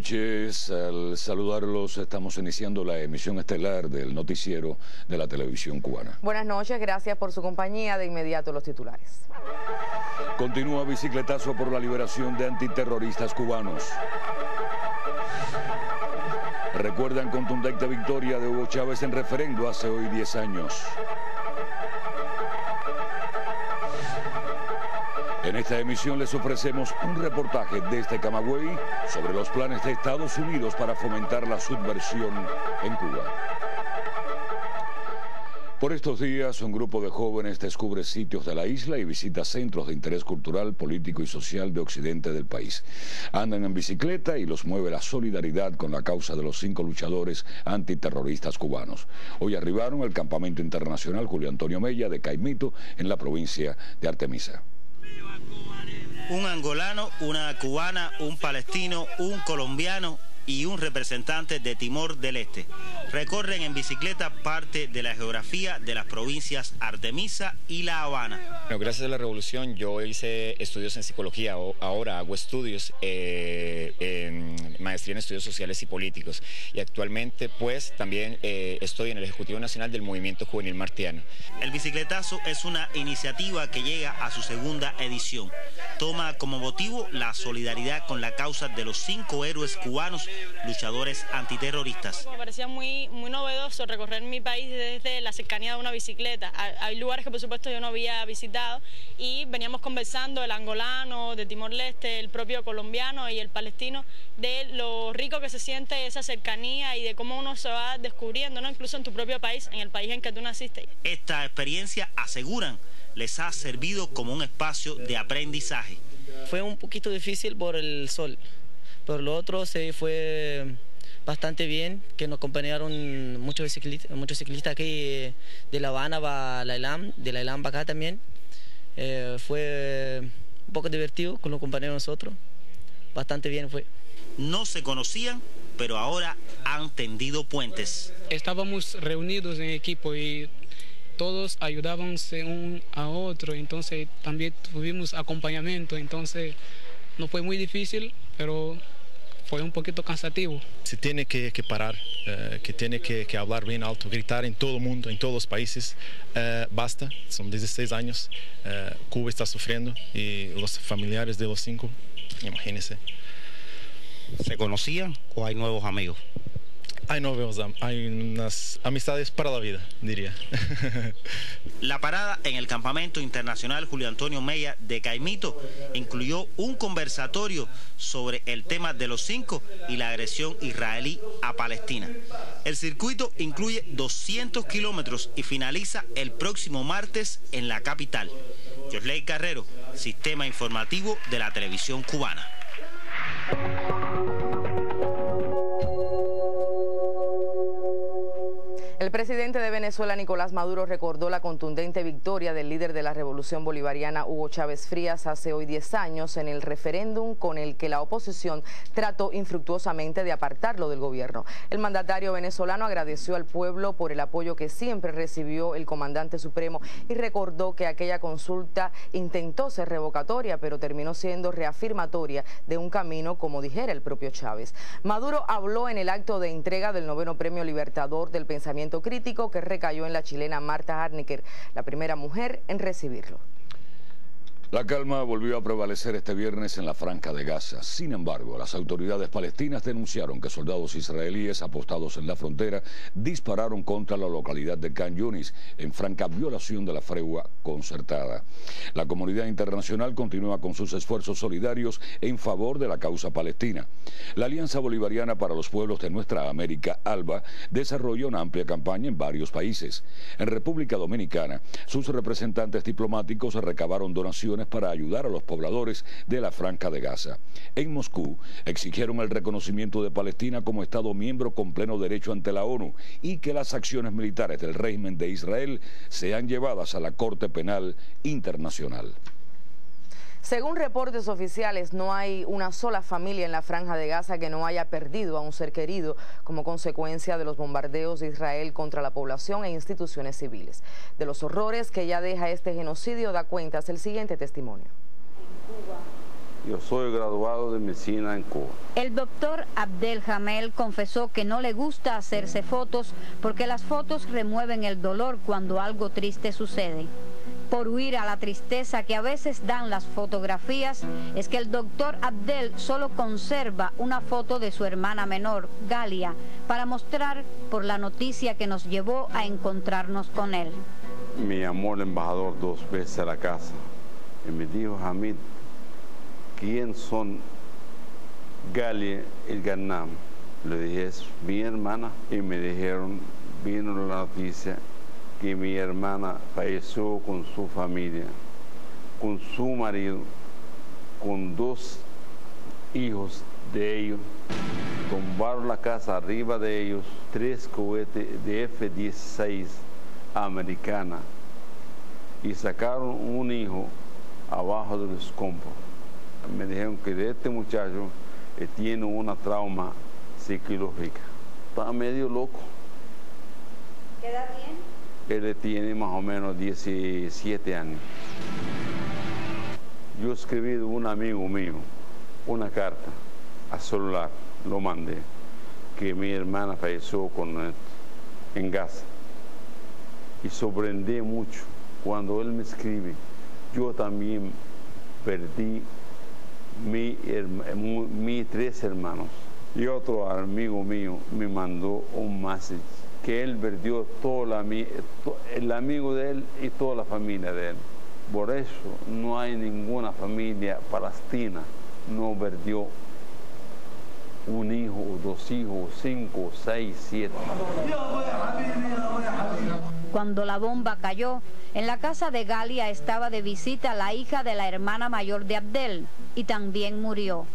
noches. Al saludarlos, estamos iniciando la emisión estelar del noticiero de la televisión cubana. Buenas noches, gracias por su compañía. De inmediato los titulares. Continúa bicicletazo por la liberación de antiterroristas cubanos. Recuerdan contundente victoria de Hugo Chávez en referendo hace hoy 10 años. En esta emisión les ofrecemos un reportaje desde Camagüey sobre los planes de Estados Unidos para fomentar la subversión en Cuba. Por estos días, un grupo de jóvenes descubre sitios de la isla y visita centros de interés cultural, político y social de occidente del país. Andan en bicicleta y los mueve la solidaridad con la causa de los 5 luchadores antiterroristas cubanos. Hoy arribaron al campamento internacional Julio Antonio Mella de Caimito, en la provincia de Artemisa. Un angolano, una cubana, un palestino, un colombiano y un representante de Timor del Este recorren en bicicleta parte de la geografía de las provincias Artemisa y La Habana. Bueno, gracias a la revolución yo hice estudios en psicología, ahora hago estudios en maestría en estudios sociales y políticos y actualmente pues también estoy en el Ejecutivo Nacional del Movimiento Juvenil Martiano. El bicicletazo es una iniciativa que llega a su segunda edición. Toma como motivo la solidaridad con la causa de los 5 héroes cubanos luchadores antiterroristas. Me parecía muy novedoso recorrer mi país desde la cercanía de una bicicleta. Hay lugares que por supuesto yo no había visitado y veníamos conversando, el angolano, de Timor-Leste, el propio colombiano y el palestino, de lo rico que se siente esa cercanía y de cómo uno se va descubriendo, ¿no? Incluso en tu propio país, en el país en que tú naciste. Esta experiencia, aseguran, les ha servido como un espacio de aprendizaje. Fue un poquito difícil por el sol. Por lo otro se fue bastante bien, que nos acompañaron muchos ciclistas aquí de La Habana para La Ilam, de La Ilam para acá también. Fue un poco divertido con los compañeros nosotros, bastante bien fue. No se conocían, pero ahora han tendido puentes. Estábamos reunidos en equipo y todos ayudábamos uno a otro, entonces también tuvimos acompañamiento, entonces no fue muy difícil, pero fue un poquito cansativo. Se tiene que parar, que tiene que hablar bien alto, gritar en todo el mundo, en todos los países. Basta, son 16 años, Cuba está sufriendo y los familiares de los 5, imagínense. ¿Se conocían o hay nuevos amigos? Hay unas amistades para la vida, diría. La parada en el campamento internacional Julio Antonio Mella de Caimito incluyó un conversatorio sobre el tema de los 5 y la agresión israelí a Palestina. El circuito incluye 200 kilómetros y finaliza el próximo martes en la capital. Yosley Carrero, Sistema Informativo de la Televisión Cubana. El presidente de Venezuela, Nicolás Maduro, recordó la contundente victoria del líder de la revolución bolivariana, Hugo Chávez Frías, hace hoy 10 años en el referéndum con el que la oposición trató infructuosamente de apartarlo del gobierno. El mandatario venezolano agradeció al pueblo por el apoyo que siempre recibió el comandante supremo y recordó que aquella consulta intentó ser revocatoria, pero terminó siendo reafirmatoria de un camino, como dijera el propio Chávez. Maduro habló en el acto de entrega del 9º Premio Libertador del Pensamiento Crítico, que recayó en la chilena Marta Harnecker, la primera mujer en recibirlo. La calma volvió a prevalecer este viernes en la Franja de Gaza. Sin embargo, las autoridades palestinas denunciaron que soldados israelíes apostados en la frontera dispararon contra la localidad de Khan Yunis, en franca violación de la tregua concertada. La comunidad internacional continúa con sus esfuerzos solidarios en favor de la causa palestina. La Alianza Bolivariana para los Pueblos de Nuestra América, ALBA, desarrolló una amplia campaña en varios países. En República Dominicana, sus representantes diplomáticos recabaron donaciones para ayudar a los pobladores de la Franja de Gaza. En Moscú exigieron el reconocimiento de Palestina como Estado miembro con pleno derecho ante la ONU y que las acciones militares del régimen de Israel sean llevadas a la Corte Penal Internacional. Según reportes oficiales, no hay una sola familia en la Franja de Gaza que no haya perdido a un ser querido como consecuencia de los bombardeos de Israel contra la población e instituciones civiles. De los horrores que ya deja este genocidio da cuenta el siguiente testimonio. Yo soy graduado de medicina en Cuba. El doctor Abdel Jamel confesó que no le gusta hacerse fotos porque las fotos remueven el dolor cuando algo triste sucede. Por huir a la tristeza que a veces dan las fotografías, es que el doctor Abdel solo conserva una foto de su hermana menor, Galia, para mostrar por la noticia que nos llevó a encontrarnos con él. Me llamó el embajador 2 veces a la casa y me dijo: Hamid, ¿quién son Galia y Gannam? Le dije: es mi hermana. Y me dijeron, vino la noticia que mi hermana falleció con su familia, con su marido, con 2 hijos de ellos. Tumbaron la casa arriba de ellos, 3 cohetes de F-16 americana y sacaron un hijo abajo de los escombros. Me dijeron que de este muchacho tiene una trauma psicológica. Está medio loco. ¿Qué edad tiene? Él tiene más o menos 17 años. Yo escribí de un amigo mío una carta a celular, lo mandé, que mi hermana falleció en Gaza. Y sorprendí mucho cuando él me escribe: yo también perdí mis 3 hermanos. Y otro amigo mío me mandó un mensaje que él perdió el amigo de él y toda la familia de él. Por eso no hay ninguna familia palestina no perdió un hijo, 2 hijos, 5, 6, 7. Cuando la bomba cayó, en la casa de Galia estaba de visita la hija de la hermana mayor de Abdel y también murió.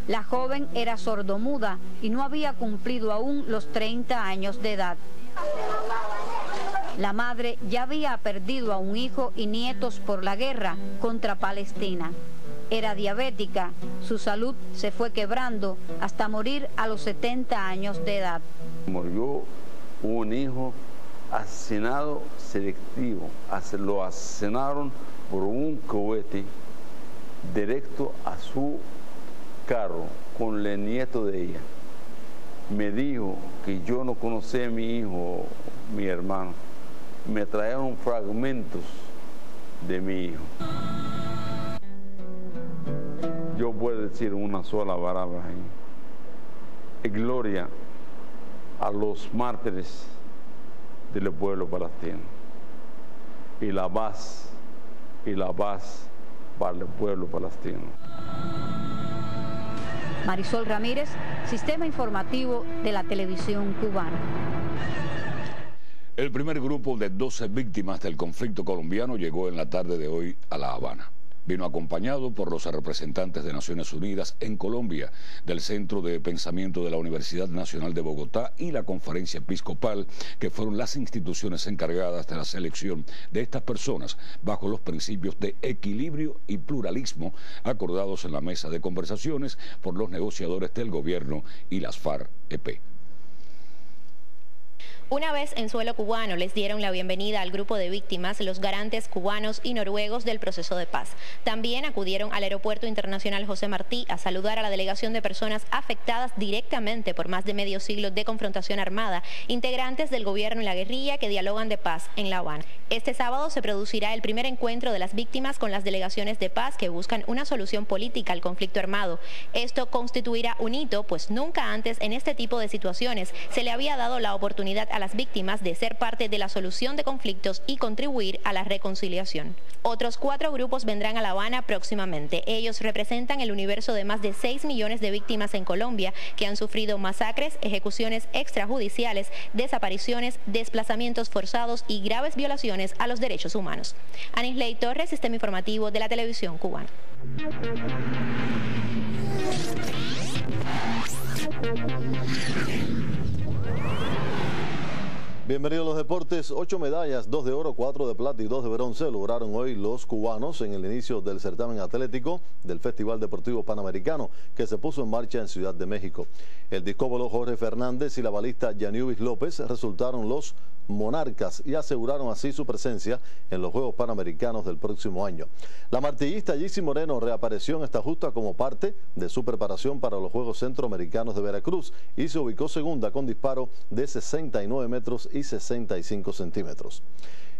La joven era sordomuda y no había cumplido aún los 30 años de edad. La madre ya había perdido a un hijo y nietos por la guerra contra Palestina. Era diabética, su salud se fue quebrando hasta morir a los 70 años de edad. Murió un hijo asesinado selectivo. Lo asesinaron por un cohete directo a su carro con el nieto de ella. Me dijo que yo no conocía a mi hijo, mi hermano. Me trajeron fragmentos de mi hijo. Yo puedo decir una sola palabra ahí: gloria a los mártires del pueblo palestino y la paz para el pueblo palestino. Marisol Ramírez, Sistema Informativo de la Televisión Cubana. El primer grupo de 12 víctimas del conflicto colombiano llegó en la tarde de hoy a La Habana. Vino acompañado por los representantes de Naciones Unidas en Colombia, del Centro de Pensamiento de la Universidad Nacional de Bogotá y la Conferencia Episcopal, que fueron las instituciones encargadas de la selección de estas personas bajo los principios de equilibrio y pluralismo acordados en la mesa de conversaciones por los negociadores del gobierno y las FARC-EP. Una vez en suelo cubano les dieron la bienvenida al grupo de víctimas los garantes cubanos y noruegos del proceso de paz. También acudieron al Aeropuerto Internacional José Martí a saludar a la delegación de personas afectadas directamente por más de medio siglo de confrontación armada, integrantes del gobierno y la guerrilla que dialogan de paz en La Habana. Este sábado se producirá el primer encuentro de las víctimas con las delegaciones de paz que buscan una solución política al conflicto armado. Esto constituirá un hito, pues nunca antes en este tipo de situaciones se le había dado la oportunidad a las víctimas de ser parte de la solución de conflictos y contribuir a la reconciliación. Otros 4 grupos vendrán a La Habana próximamente. Ellos representan el universo de más de 6 millones de víctimas en Colombia que han sufrido masacres, ejecuciones extrajudiciales, desapariciones, desplazamientos forzados y graves violaciones a los derechos humanos. Anisley Torres, Sistema Informativo de la Televisión Cubana. Bienvenidos a los deportes. 8 medallas, 2 de oro, 4 de plata y 2 de bronce lograron hoy los cubanos en el inicio del certamen atlético del Festival Deportivo Panamericano que se puso en marcha en Ciudad de México. El discóbolo Jorge Fernández y la balista Yaniubis López resultaron los monarcas y aseguraron así su presencia en los Juegos Panamericanos del próximo año. La martillista Gissi Moreno reapareció en esta justa como parte de su preparación para los Juegos Centroamericanos de Veracruz y se ubicó segunda con disparo de 69 metros y 65 centímetros.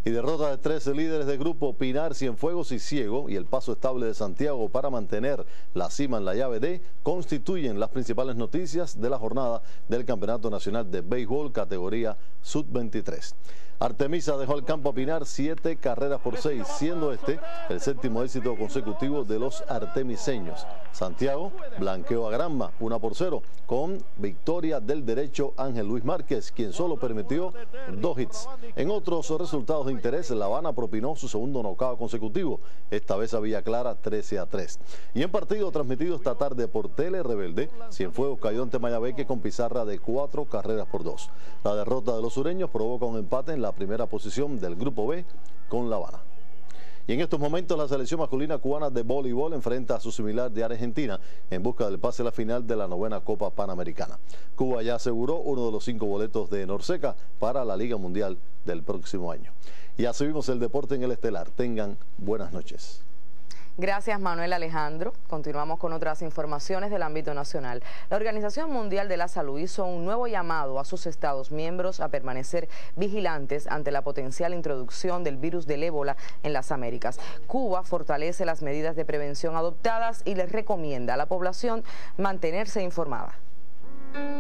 Y derrota de 13 líderes de grupo, Pinar, Cienfuegos y Ciego, y el paso estable de Santiago para mantener la cima en la llave D, constituyen las principales noticias de la jornada del Campeonato Nacional de Béisbol categoría Sub-23. Artemisa dejó al campo a Pinar 7 carreras por 6, siendo este el séptimo éxito consecutivo de los artemiseños. Santiago blanqueó a Granma 1-0 con victoria del derecho Ángel Luis Márquez, quien solo permitió 2 hits. En otros resultados de interés, La Habana propinó su segundo knockout consecutivo, esta vez a Villa Clara 13-3. Y en partido transmitido esta tarde por Tele Rebelde, Cienfuegos cayó ante Mayabeque con pizarra de 4 carreras por 2. La derrota de los sureños provoca un empate en la primera posición del Grupo B con La Habana. Y en estos momentos la selección masculina cubana de voleibol enfrenta a su similar de Argentina en busca del pase a la final de la 9ª Copa Panamericana. Cuba ya aseguró uno de los 5 boletos de Norseca para la Liga Mundial del próximo año. Y así vimos el deporte en el Estelar. Tengan buenas noches. Gracias, Manuel Alejandro. Continuamos con otras informaciones del ámbito nacional. La Organización Mundial de la Salud hizo un nuevo llamado a sus Estados miembros a permanecer vigilantes ante la potencial introducción del virus del ébola en las Américas. Cuba fortalece las medidas de prevención adoptadas y les recomienda a la población mantenerse informada.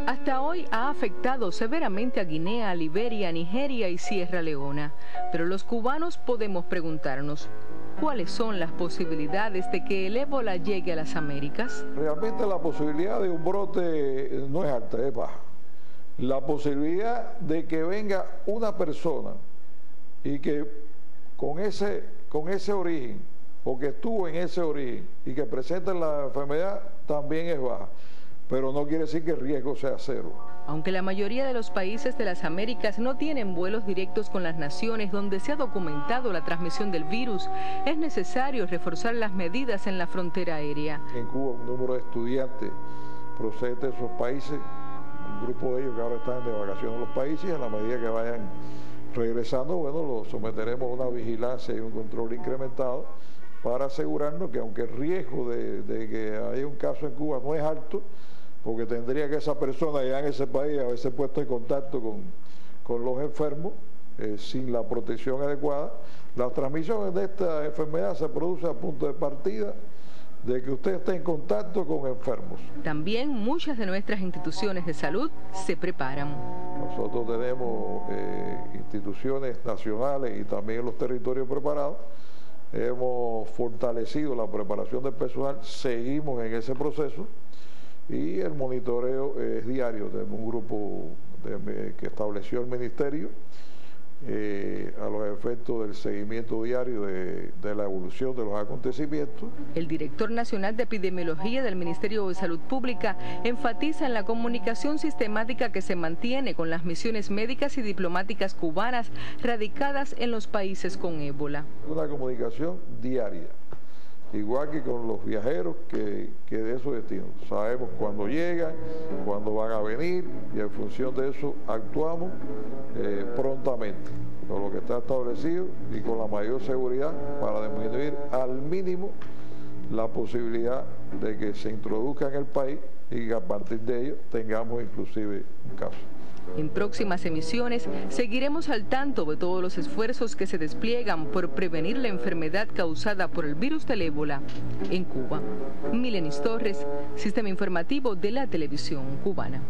Hasta hoy ha afectado severamente a Guinea, Liberia, Nigeria y Sierra Leona. Pero los cubanos podemos preguntarnos, ¿cuáles son las posibilidades de que el ébola llegue a las Américas? Realmente la posibilidad de un brote no es alta, es baja. La posibilidad de que venga una persona y que con ese origen, o que estuvo en ese origen y que presente la enfermedad, también es baja. Pero no quiere decir que el riesgo sea cero. Aunque la mayoría de los países de las Américas no tienen vuelos directos con las naciones donde se ha documentado la transmisión del virus, es necesario reforzar las medidas en la frontera aérea. En Cuba un número de estudiantes procedentes de esos países, un grupo de ellos que ahora están de vacaciones en los países, a la medida que vayan regresando, bueno, los someteremos a una vigilancia y un control incrementado para asegurarnos que aunque el riesgo de que haya un caso en Cuba no es alto, porque tendría que esa persona ya en ese país haberse puesto en contacto con los enfermos sin la protección adecuada. La transmisión de esta enfermedad se produce a punto de partida de que usted esté en contacto con enfermos. También muchas de nuestras instituciones de salud se preparan. Nosotros tenemos instituciones nacionales y también en los territorios preparados. Hemos fortalecido la preparación del personal, seguimos en ese proceso. Y el monitoreo es diario. Tenemos un grupo que estableció el Ministerio a los efectos del seguimiento diario de la evolución de los acontecimientos. El director nacional de epidemiología del Ministerio de Salud Pública enfatiza en la comunicación sistemática que se mantiene con las misiones médicas y diplomáticas cubanas radicadas en los países con ébola. Una comunicación diaria. Igual que con los viajeros que de esos destinos. Sabemos cuándo llegan, cuándo van a venir y en función de eso actuamos prontamente, con lo que está establecido y con la mayor seguridad para disminuir al mínimo la posibilidad de que se introduzca en el país y que a partir de ello tengamos inclusive un caso. En próximas emisiones seguiremos al tanto de todos los esfuerzos que se despliegan por prevenir la enfermedad causada por el virus del ébola en Cuba. Milenis Torres, Sistema Informativo de la Televisión Cubana.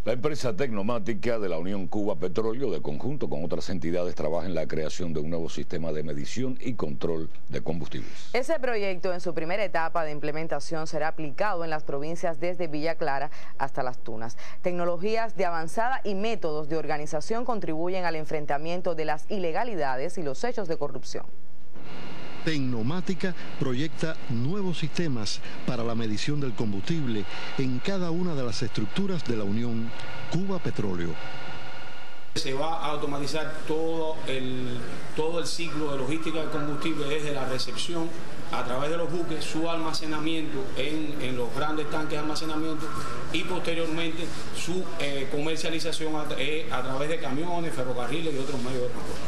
La empresa tecnomática de la Unión Cuba Petróleo, de conjunto con otras entidades, trabaja en la creación de un nuevo sistema de medición y control de combustibles. Ese proyecto en su primera etapa de implementación será aplicado en las provincias desde Villa Clara hasta Las Tunas. Tecnologías de avanzada y métodos de organización contribuyen al enfrentamiento de las ilegalidades y los hechos de corrupción. Tecnomática proyecta nuevos sistemas para la medición del combustible en cada una de las estructuras de la Unión Cuba Petróleo. Se va a automatizar todo el ciclo de logística de combustible, desde la recepción a través de los buques, su almacenamiento en los grandes tanques de almacenamiento y posteriormente su comercialización a través de camiones, ferrocarriles y otros medios de transporte.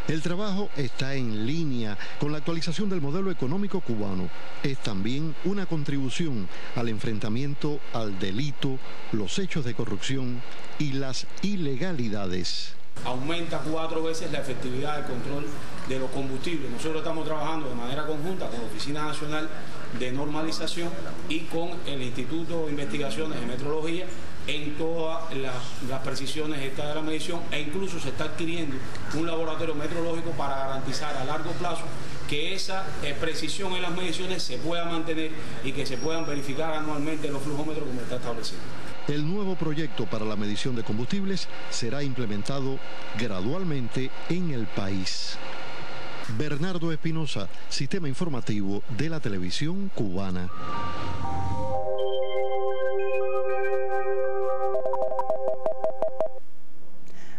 El trabajo está en línea con la actualización del modelo económico cubano. Es también una contribución al enfrentamiento al delito, los hechos de corrupción y las ilegalidades. Aumenta 4 veces la efectividad del control de los combustibles. Nosotros estamos trabajando de manera conjunta con la Oficina Nacional de Normalización y con el Instituto de Investigaciones de Metrología en todas las precisiones estas de la medición, e incluso se está adquiriendo un laboratorio metrológico para garantizar a largo plazo que esa precisión en las mediciones se pueda mantener y que se puedan verificar anualmente los flujómetros como está establecido. El nuevo proyecto para la medición de combustibles será implementado gradualmente en el país. Bernardo Espinosa, Sistema Informativo de la Televisión Cubana.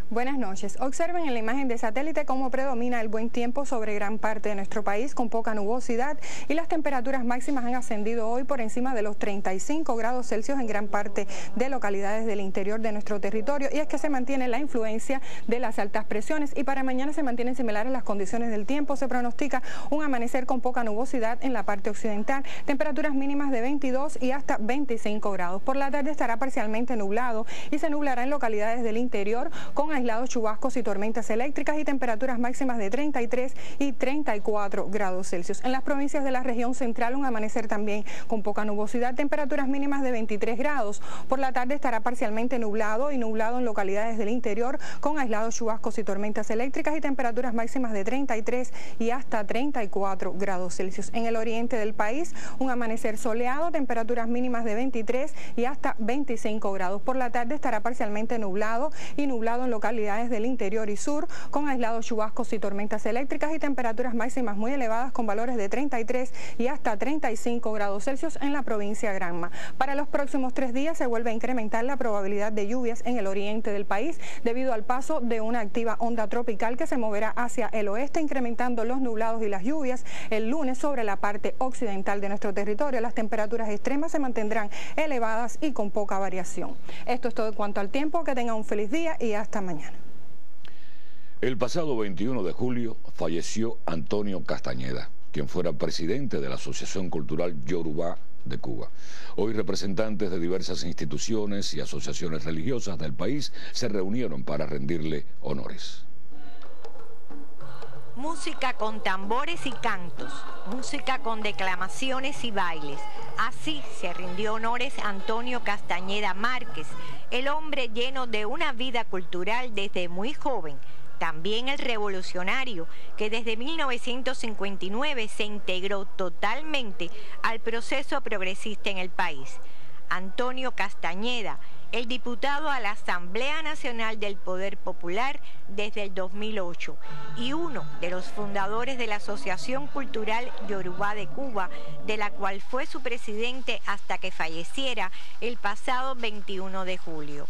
Buenas noches. Observen en la imagen de satélite cómo predomina el buen tiempo sobre gran parte de nuestro país, con poca nubosidad, y las temperaturas máximas han ascendido hoy por encima de los 35 grados Celsius en gran parte de localidades del interior de nuestro territorio, y es que se mantiene la influencia de las altas presiones, y para mañana se mantienen similares las condiciones del tiempo. Se pronostica un amanecer con poca nubosidad en la parte occidental, temperaturas mínimas de 22 y hasta 25 grados. Por la tarde estará parcialmente nublado y se nublará en localidades del interior con aislados chubascos y tormentas eléctricas, y temperaturas máximas de 33 y 34 grados Celsius. En las provincias de la región central un amanecer también con poca nubosidad, temperaturas mínimas de 23 grados. Por la tarde estará parcialmente nublado y nublado en localidades del interior con aislados chubascos y tormentas eléctricas, y temperaturas máximas de 33 y hasta 34 grados Celsius. En el oriente del país un amanecer soleado, temperaturas mínimas de 23 y hasta 25 grados. Por la tarde estará parcialmente nublado y nublado en localidades del interior y sur con aislados chubascos y tormentas eléctricas, y temperaturas máximas muy elevadas con valores de 33 y hasta 35 grados Celsius en la provincia Granma. Para los próximos 3 días se vuelve a incrementar la probabilidad de lluvias en el oriente del país debido al paso de una activa onda tropical que se moverá hacia el oeste, incrementando los nublados y las lluvias el lunes sobre la parte occidental de nuestro territorio. Las temperaturas extremas se mantendrán elevadas y con poca variación. Esto es todo en cuanto al tiempo. Que tengan un feliz día y hasta mañana. El pasado 21 de julio falleció Antonio Castañeda, quien fuera presidente de la Asociación Cultural Yorubá de Cuba. Hoy representantes de diversas instituciones y asociaciones religiosas del país se reunieron para rendirle honores. Música con tambores y cantos, música con declamaciones y bailes. Así se rindió honores a Antonio Castañeda Márquez, el hombre lleno de una vida cultural desde muy joven. También el revolucionario que desde 1959 se integró totalmente al proceso progresista en el país. Antonio Castañeda, el diputado a la Asamblea Nacional del Poder Popular desde el 2008 y uno de los fundadores de la Asociación Cultural Yorubá de Cuba, de la cual fue su presidente hasta que falleciera el pasado 21 de julio.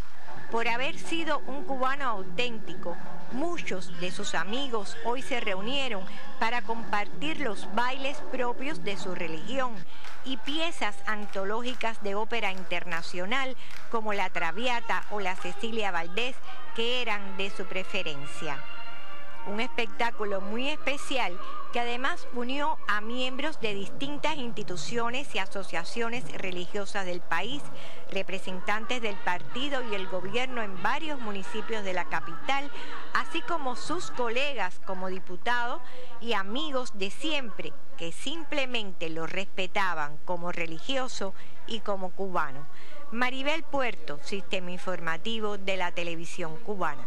Por haber sido un cubano auténtico, muchos de sus amigos hoy se reunieron para compartir los bailes propios de su religión y piezas antológicas de ópera internacional como la Traviata o la Cecilia Valdés, que eran de su preferencia. Un espectáculo muy especial que además unió a miembros de distintas instituciones y asociaciones religiosas del país, representantes del partido y el gobierno en varios municipios de la capital, así como sus colegas como diputados y amigos de siempre, que simplemente lo respetaban como religioso y como cubano. Maribel Puerto, Sistema Informativo de la Televisión Cubana.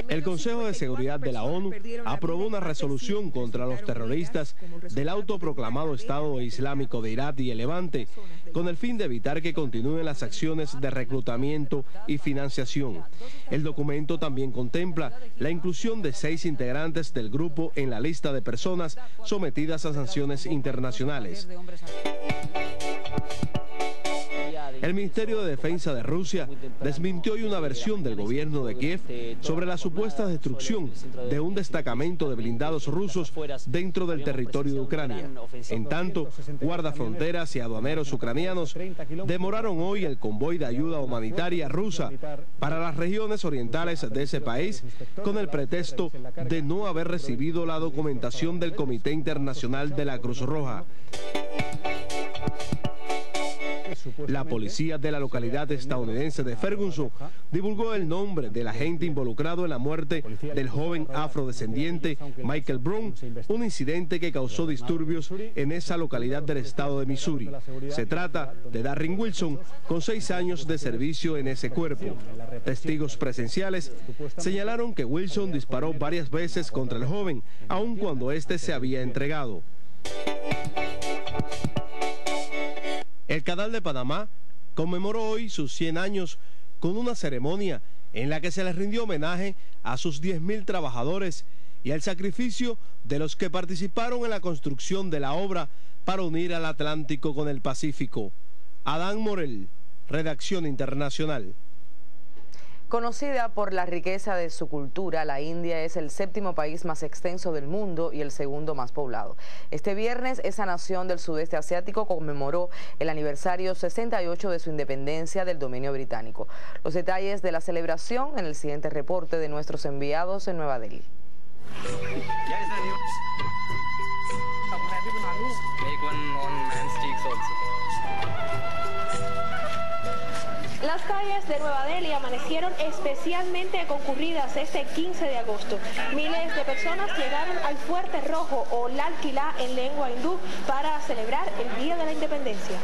El Consejo de Seguridad de la ONU aprobó una resolución contra los terroristas del autoproclamado Estado Islámico de Irak y el Levante, con el fin de evitar que continúen las acciones de reclutamiento y financiación. El documento también contempla la inclusión de 6 integrantes del grupo en la lista de personas sometidas a sanciones internacionales. El Ministerio de Defensa de Rusia desmintió hoy una versión del gobierno de Kiev sobre la supuesta destrucción de un destacamento de blindados rusos dentro del territorio de Ucrania. En tanto, guardafronteras y aduaneros ucranianos demoraron hoy el convoy de ayuda humanitaria rusa para las regiones orientales de ese país con el pretexto de no haber recibido la documentación del Comité Internacional de la Cruz Roja. La policía de la localidad estadounidense de Ferguson divulgó el nombre del agente involucrado en la muerte del joven afrodescendiente Michael Brown, un incidente que causó disturbios en esa localidad del estado de Missouri. Se trata de Darren Wilson, con 6 años de servicio en ese cuerpo. Testigos presenciales señalaron que Wilson disparó varias veces contra el joven, aun cuando éste se había entregado. El Canal de Panamá conmemoró hoy sus 100 años con una ceremonia en la que se les rindió homenaje a sus 10.000 trabajadores y al sacrificio de los que participaron en la construcción de la obra para unir al Atlántico con el Pacífico. Adán Morel, Redacción Internacional. Conocida por la riqueza de su cultura, la India es el 7º país más extenso del mundo y el 2º más poblado. Este viernes, esa nación del sudeste asiático conmemoró el aniversario 68 de su independencia del dominio británico. Los detalles de la celebración en el siguiente reporte de nuestros enviados en Nueva Delhi. Las calles de Nueva Delhi amanecieron especialmente concurridas este 15 de agosto. Miles de personas llegaron al Fuerte Rojo o Lal Quila en lengua hindú para celebrar el Día de la Independencia.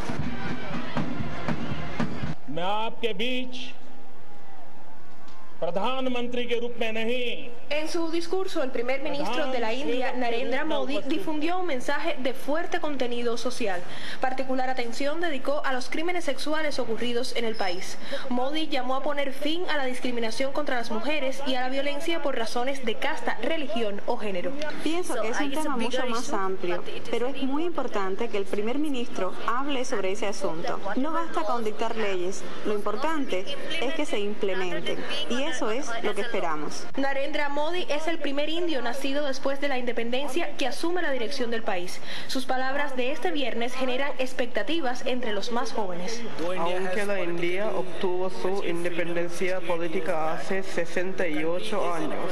En su discurso, el primer ministro de la India, Narendra Modi, difundió un mensaje de fuerte contenido social. Particular atención dedicó a los crímenes sexuales ocurridos en el país. Modi llamó a poner fin a la discriminación contra las mujeres y a la violencia por razones de casta, religión o género. Pienso que es un tema mucho más amplio, pero es muy importante que el primer ministro hable sobre ese asunto. No basta con dictar leyes, lo importante es que se implementen. Y eso es lo que esperamos. Narendra Modi es el primer indio nacido después de la independencia que asume la dirección del país. Sus palabras de este viernes generan expectativas entre los más jóvenes. Aunque la India obtuvo su independencia política hace 68 años,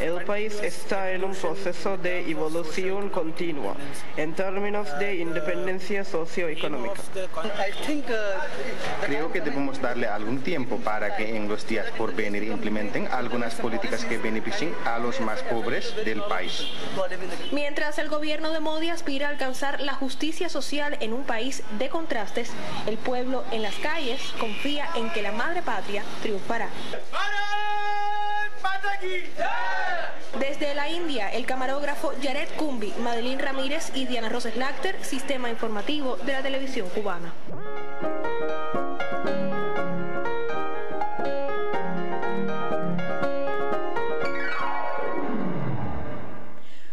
el país está en un proceso de evolución continua en términos de independencia socioeconómica. Creo que debemos darle algún tiempo para que en los días por venir implementen algunas políticas que beneficien a los más pobres del país. Mientras el gobierno de Modi aspira a alcanzar la justicia social en un país de contrastes, el pueblo en las calles confía en que la madre patria triunfará. Desde la India, el camarógrafo Jared Kumbi, Madeline Ramírez y Diana Roses Lacter, Sistema Informativo de la Televisión Cubana.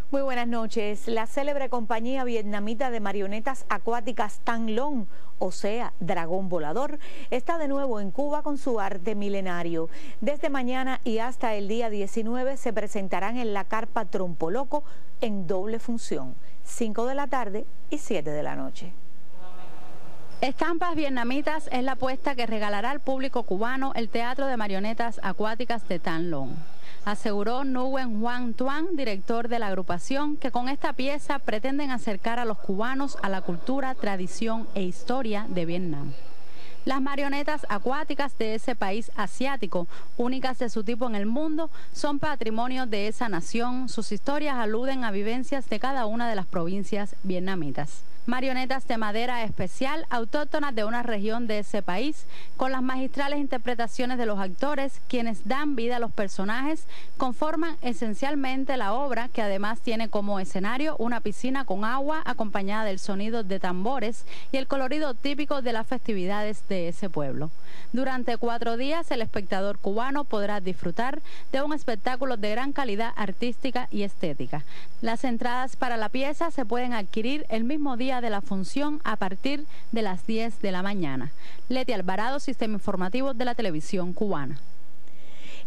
Muy buenas noches. La célebre compañía vietnamita de marionetas acuáticas Tan Long, o sea, Dragón Volador, está de nuevo en Cuba con su arte milenario. Desde mañana y hasta el día 19 se presentarán en la carpa Trompo Loco en doble función, 5 de la tarde y 7 de la noche. Estampas vietnamitas es la apuesta que regalará al público cubano el Teatro de Marionetas Acuáticas de Tan Long. Aseguró Nguyen Hoang Tuan, director de la agrupación, que con esta pieza pretenden acercar a los cubanos a la cultura, tradición e historia de Vietnam. Las marionetas acuáticas de ese país asiático, únicas de su tipo en el mundo, son patrimonio de esa nación. Sus historias aluden a vivencias de cada una de las provincias vietnamitas. marionetas de madera especial autóctonas de una región de ese país, con las magistrales interpretaciones de los actores, quienes dan vida a los personajes, conforman esencialmente la obra, que además tiene como escenario una piscina con agua acompañada del sonido de tambores y el colorido típico de las festividades de ese pueblo. Durante 4 días el espectador cubano podrá disfrutar de un espectáculo de gran calidad artística y estética. Las entradas para la pieza se pueden adquirir el mismo día de la función a partir de las 10 de la mañana. Leti Alvarado, Sistema Informativo de la Televisión Cubana.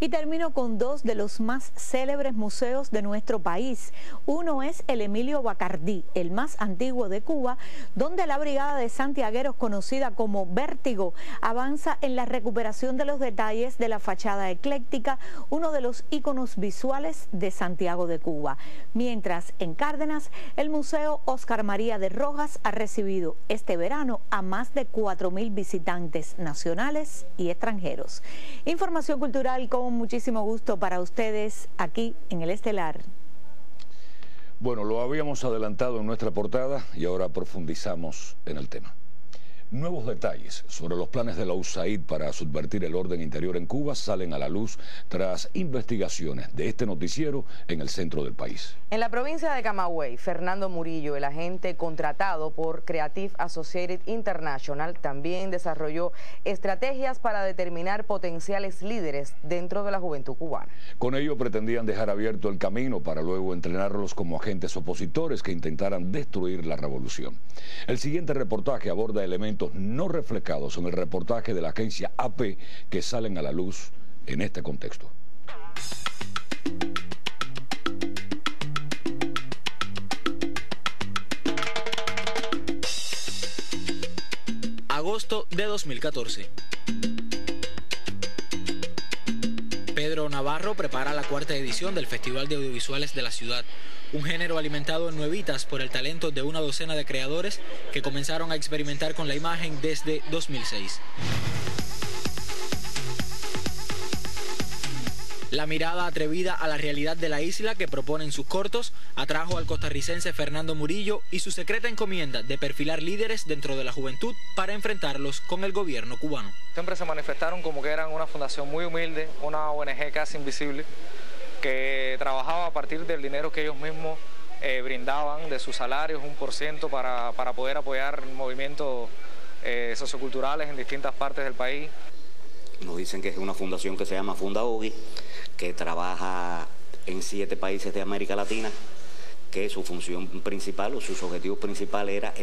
Y termino con 2 de los más célebres museos de nuestro país. Uno es el Emilio Bacardí, el más antiguo de Cuba, donde la brigada de santiagueros conocida como Vértigo avanza en la recuperación de los detalles de la fachada ecléctica, uno de los íconos visuales de Santiago de Cuba. Mientras en Cárdenas, el Museo Óscar María de Rojas ha recibido este verano a más de 4.000 visitantes nacionales y extranjeros. Información cultural con muchísimo gusto para ustedes aquí en El Estelar. Bueno, lo habíamos adelantado en nuestra portada y ahora profundizamos en el tema. Nuevos detalles sobre los planes de la USAID para subvertir el orden interior en Cuba salen a la luz tras investigaciones de este noticiero en el centro del país. En la provincia de Camagüey, Fernando Murillo, el agente contratado por Creative Associated International, también desarrolló estrategias para determinar potenciales líderes dentro de la juventud cubana. Con ello pretendían dejar abierto el camino para luego entrenarlos como agentes opositores que intentaran destruir la revolución. El siguiente reportaje aborda elementos no reflejados en el reportaje de la agencia AP que salen a la luz en este contexto. Agosto de 2014. Pedro Navarro prepara la 4ª edición del Festival de Audiovisuales de la ciudad, un género alimentado en Nuevitas por el talento de una docena de creadores que comenzaron a experimentar con la imagen desde 2006. La mirada atrevida a la realidad de la isla que proponen sus cortos atrajo al costarricense Fernando Murillo y su secreta encomienda de perfilar líderes dentro de la juventud para enfrentarlos con el gobierno cubano. Siempre se manifestaron como que eran una fundación muy humilde, una ONG casi invisible, que trabajaba a partir del dinero que ellos mismos brindaban de sus salarios, 1% para poder apoyar movimientos socioculturales en distintas partes del país. Nos dicen que es una fundación que se llama Fundaogi, que trabaja en 7 países de América Latina, que su función principal o sus objetivos principales era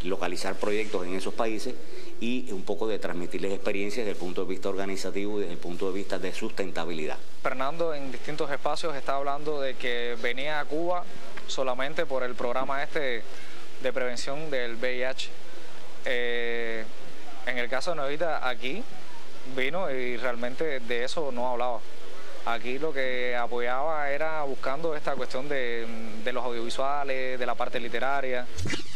localizar proyectos en esos países y un poco de transmitirles experiencias desde el punto de vista organizativo y desde el punto de vista de sustentabilidad. Fernando en distintos espacios está hablando de que venía a Cuba solamente por el programa de prevención del VIH. En el caso de Nuevita, aquí vino y realmente de eso no hablaba. Aquí lo que apoyaba era buscando esta cuestión de los audiovisuales, de la parte literaria.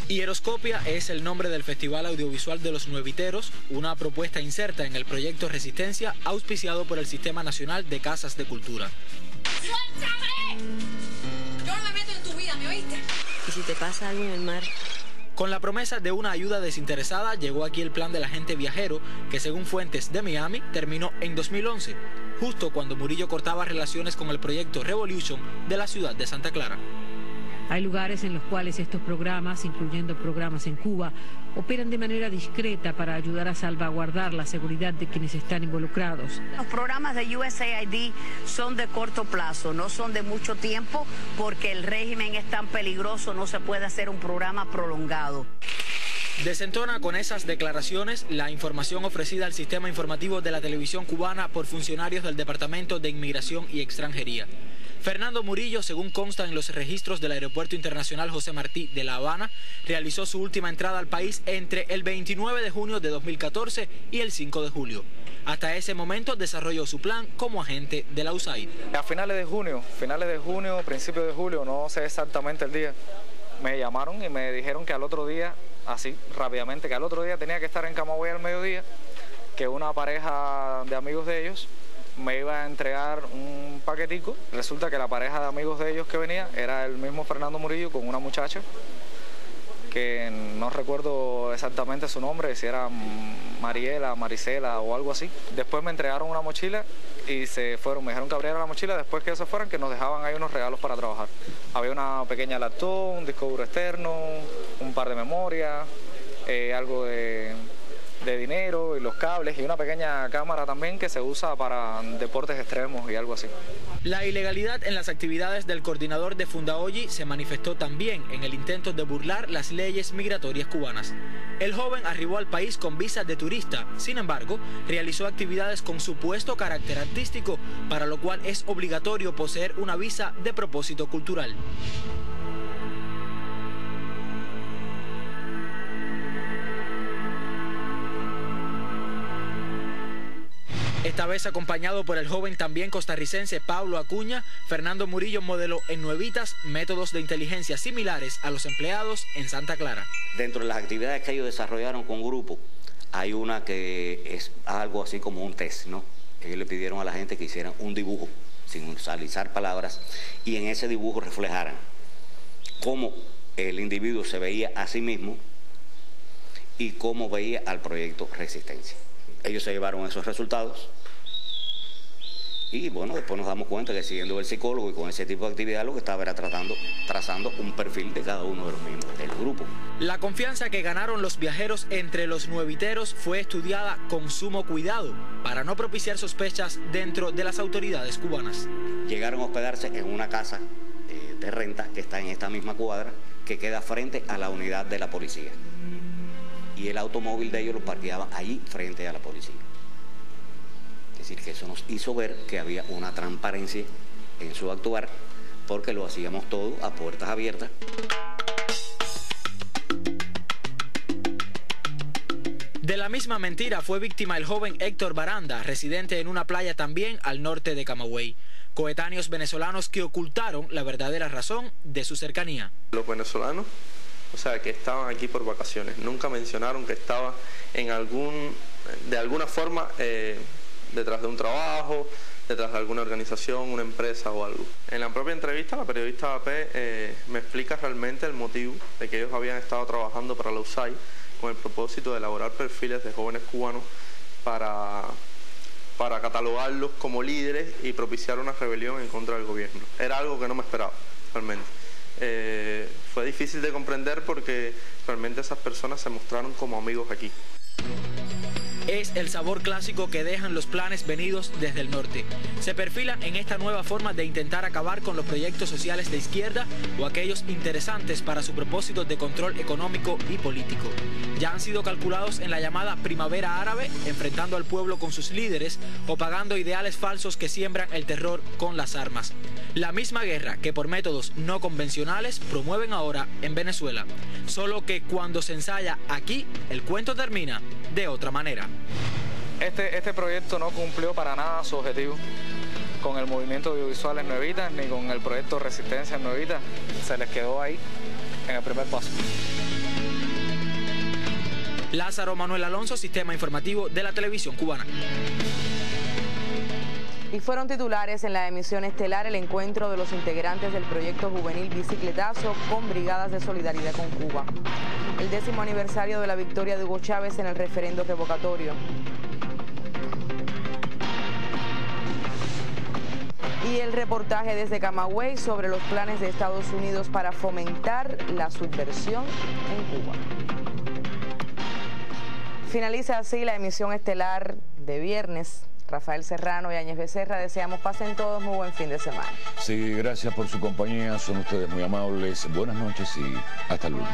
Hieroscopia es el nombre del Festival Audiovisual de los Nueviteros, una propuesta inserta en el proyecto Resistencia, auspiciado por el Sistema Nacional de Casas de Cultura. ¡Suéltame! Yo no me meto en tu vida, ¿me oíste? ¿Y si te pasa algo en el mar? Con la promesa de una ayuda desinteresada, llegó aquí el plan del agente viajero, que según fuentes de Miami, terminó en 2011, justo cuando Murillo cortaba relaciones con el proyecto Revolution de la ciudad de Santa Clara. Hay lugares en los cuales estos programas, incluyendo programas en Cuba, operan de manera discreta para ayudar a salvaguardar la seguridad de quienes están involucrados. Los programas de USAID son de corto plazo, no son de mucho tiempo, porque el régimen es tan peligroso, no se puede hacer un programa prolongado. Desentona con esas declaraciones la información ofrecida al sistema informativo de la televisión cubana por funcionarios del Departamento de Inmigración y Extranjería. Fernando Murillo, según consta en los registros del Aeropuerto Internacional José Martí de La Habana, realizó su última entrada al país entre el 29 de junio de 2014 y el 5 de julio. Hasta ese momento desarrolló su plan como agente de la USAID. A finales de junio, principios de julio, no sé exactamente el día, me llamaron y me dijeron que al otro día, así rápidamente, que al otro día tenía que estar en Camagüey al mediodía, que una pareja de amigos de ellos me iba a entregar un paquetico. Resulta que la pareja de amigos de ellos que venía era el mismo Fernando Murillo con una muchacha que no recuerdo exactamente su nombre, si era Mariela, Marisela o algo así. Después me entregaron una mochila y se fueron, me dijeron que abriera la mochila después que se fueran, que nos dejaban ahí unos regalos para trabajar. Había una pequeña laptop, un disco duro externo, un par de memorias, algo de dinero y los cables y una pequeña cámara también que se usa para deportes extremos y algo así. La ilegalidad en las actividades del coordinador de Fundaogi se manifestó también en el intento de burlar las leyes migratorias cubanas. El joven arribó al país con visa de turista, sin embargo, realizó actividades con supuesto carácter artístico, para lo cual es obligatorio poseer una visa de propósito cultural. Esta vez acompañado por el joven también costarricense Pablo Acuña, Fernando Murillo modeló en Nuevitas métodos de inteligencia similares a los empleados en Santa Clara. Dentro de las actividades que ellos desarrollaron con grupo, hay una que es algo así como un test, ¿no? Ellos le pidieron a la gente que hicieran un dibujo, sin utilizar palabras, y en ese dibujo reflejaran cómo el individuo se veía a sí mismo y cómo veía al proyecto Resistencia. Ellos se llevaron esos resultados y bueno, después nos damos cuenta que siguiendo el psicólogo y con ese tipo de actividad lo que estaba era trazando un perfil de cada uno de los miembros del grupo. La confianza que ganaron los viajeros entre los nueviteros fue estudiada con sumo cuidado para no propiciar sospechas dentro de las autoridades cubanas. Llegaron a hospedarse en una casa de renta que está en esta misma cuadra que queda frente a la unidad de la policía. Y el automóvil de ellos lo parqueaban allí frente a la policía. Es decir, que eso nos hizo ver que había una transparencia en su actuar, porque lo hacíamos todo a puertas abiertas. De la misma mentira fue víctima el joven Héctor Baranda, residente en una playa también al norte de Camagüey. Coetáneos venezolanos que ocultaron la verdadera razón de su cercanía. Los venezolanos, o sea, que estaban aquí por vacaciones, nunca mencionaron que estaba de alguna forma detrás de un trabajo, detrás de alguna organización, una empresa o algo. En la propia entrevista, la periodista AP me explica realmente el motivo de que ellos habían estado trabajando para la USAID con el propósito de elaborar perfiles de jóvenes cubanos para catalogarlos como líderes y propiciar una rebelión en contra del gobierno. Era algo que no me esperaba, realmente. Fue difícil de comprender porque realmente esas personas se mostraron como amigos aquí. Es el sabor clásico que dejan los planes venidos desde el norte. Se perfilan en esta nueva forma de intentar acabar con los proyectos sociales de izquierda o aquellos interesantes para su propósito de control económico y político. Ya han sido calculados en la llamada Primavera Árabe, enfrentando al pueblo con sus líderes o pagando ideales falsos que siembran el terror con las armas. La misma guerra que por métodos no convencionales promueven ahora en Venezuela. Solo que cuando se ensaya aquí, el cuento termina de otra manera. Este proyecto no cumplió para nada su objetivo con el movimiento audiovisual en Nuevitas ni con el proyecto Resistencia en Nuevitas. Se les quedó ahí en el primer paso. Lázaro Manuel Alonso, Sistema Informativo de la Televisión Cubana. Y fueron titulares en la emisión estelar el encuentro de los integrantes del proyecto juvenil Bicicletazo con Brigadas de Solidaridad con Cuba. El 10º aniversario de la victoria de Hugo Chávez en el referendo revocatorio. Y el reportaje desde Camagüey sobre los planes de Estados Unidos para fomentar la subversión en Cuba. Finaliza así la emisión estelar de viernes. Rafael Serrano y Áñez Becerra, deseamos pasen todos muy buen fin de semana. Sí, gracias por su compañía, son ustedes muy amables. Buenas noches y hasta el lunes.